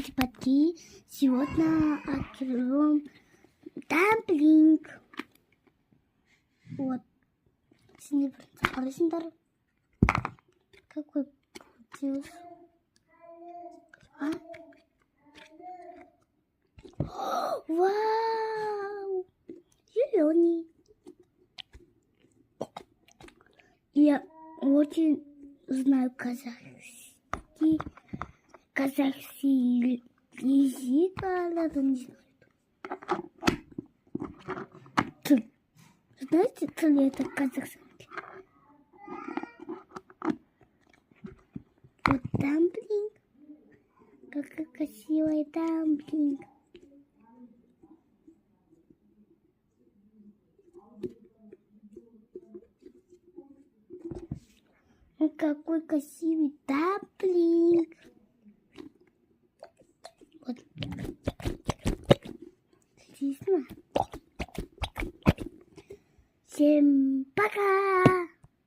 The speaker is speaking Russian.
пойти сегодня откроем дамплинг. Вот. Синдар. Какой получился? А? Вау! Зеленый. Я очень знаю казахский язык, а надо не знаю. Знаете, что ли это казахский? Вот дамплинг. Какой красивый дамплинг. Какой красивый дамплинг. Вот. Вкусно. Всем пока!